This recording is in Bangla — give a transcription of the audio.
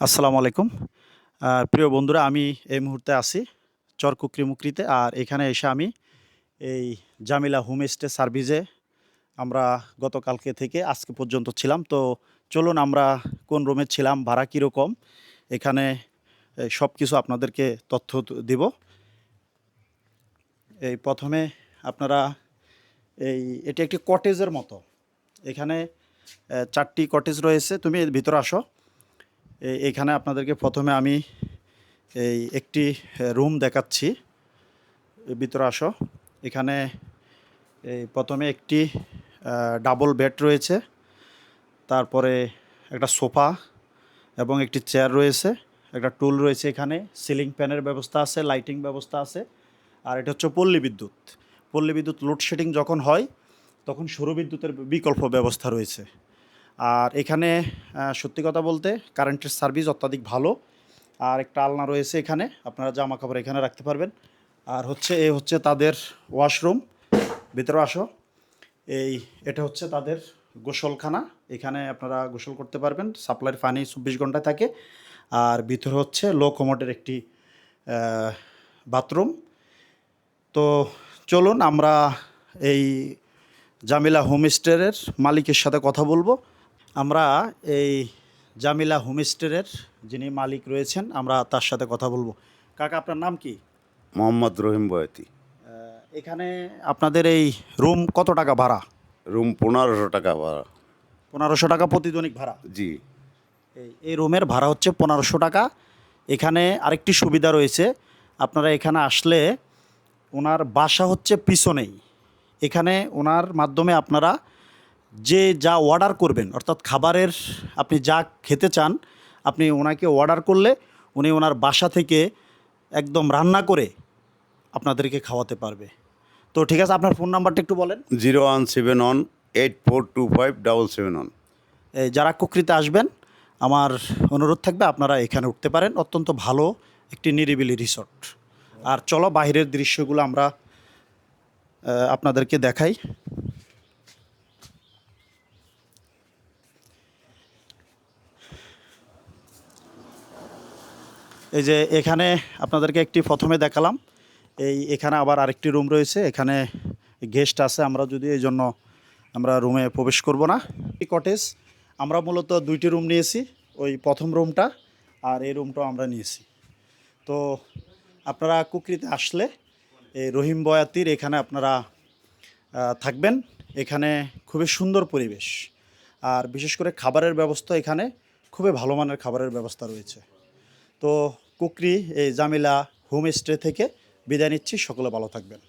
আসসালামু আলাইকুম। প্রিয় বন্ধুরা, আমি এই মুহূর্তে আছি চরকুকরি-মুকরিতে। আর এখানে এসে আমি এই জামিলা হোমস্টে সার্ভিসে আমরা গতকালকে থেকে আজকে পর্যন্ত ছিলাম। তো চলুন আমরা কোন রুমে ছিলাম, ভাড়া কীরকম, এখানে সবকিছু আপনাদেরকে তথ্য দিব। এই প্রথমে আপনারা এটি একটি কটেজের মতো। এখানে 4টি কটেজ রয়েছে। তুমি এর ভিতরে আসো। এখানে আপনাদেরকে প্রথমে আমি একটি রুম দেখাচ্ছি। ভিতরে আসো। এখানে প্রথমে একটি ডাবল বেড রয়েছে, তারপরে একটা সোফা এবং একটি চেয়ার রয়েছে, একটা টুল রয়েছে। এখানে সিলিং ফ্যানের ব্যবস্থা আছে, লাইটিং ব্যবস্থা আছে। আর এটা হচ্ছে পল্লী বিদ্যুৎ। পল্লী বিদ্যুৎ লোডশেডিং যখন হয় তখন সৌর বিদ্যুতের বিকল্প ব্যবস্থা রয়েছে। আর এখানে সত্যি কথা বলতে কারেন্টের সার্ভিস অত্যাধিক ভালো। আর একটা আলনা রয়েছে এখানে, আপনারা জামা কাপড় এখানে রাখতে পারবেন। আর হচ্ছে তাদের ওয়াশরুম। ভিতরে আসো। এটা হচ্ছে তাদের গোসলখানা। এখানে আপনারা গোসল করতে পারবেন, সাপ্লাইয়ের পানি 24 ঘন্টা থাকে। আর ভিতরে হচ্ছে লো কমোডের একটি বাথরুম। তো চলুন আমরা এই জামিলা হোমস্টের মালিকের সাথে কথা বলবো। আমরা এই জামিলা হোমস্টের যিনি মালিক রয়েছেন, আমরা তার সাথে কথা বলবো। কাকা, আপনার নাম কি? মোহাম্মদ রহিম বয়াতি। এখানে আপনাদের এই রুম কত টাকা ভাড়া? রুম 1500 টাকা ভাড়া। 1500 টাকা প্রতিদিনিক ভাড়া? জি। এই রুমের ভাড়া হচ্ছে 1500 টাকা। এখানে আরেকটি সুবিধা রয়েছে, আপনারা এখানে আসলে ওনার বাসা হচ্ছে পিছনেই। এখানে ওনার মাধ্যমে আপনারা যা অর্ডার করবেন, অর্থাৎ খাবারের আপনি যা খেতে চান, আপনি ওনাকে অর্ডার করলে উনি ওনার বাসা থেকে একদম রান্না করে আপনাদেরকে খাওয়াতে পারবে। তো ঠিক আছে, আপনার ফোন নাম্বারটা একটু বলেন। 017184257771। যারা কুকরিতে আসবেন, আমার অনুরোধ থাকবে আপনারা এখানে উঠতে পারেন। অত্যন্ত ভালো একটি নিরিবিলি রিসর্ট। আর চলো বাইরের দৃশ্যগুলো আমরা আপনাদেরকে দেখাই। এই যে এখানে আপনাদেরকে একটি প্রথমে দেখালাম। এখানে আবার আরেকটি রুম রয়েছে, এখানে গেস্ট আছে। আমরা যদি এই জন্য আমরা রুমে প্রবেশ করব না। এই কটেজ আমরা মূলত 2টি রুম নিয়েছি, ওই প্রথম রুমটা আর এই রুমটাও আমরা নিয়েছি। তো আপনারা কুকরিতে আসলে এই রহিম বয়াতির এখানে আপনারা থাকবেন। এখানে খুবই সুন্দর পরিবেশ, আর বিশেষ করে খাবারের ব্যবস্থা এখানে খুবই ভালো মানের খাবারের ব্যবস্থা রয়েছে। তো কুকরি এই জামিলা হোমস্টে থেকে বিদায় নিচ্ছি। সকলে ভালো থাকবেন।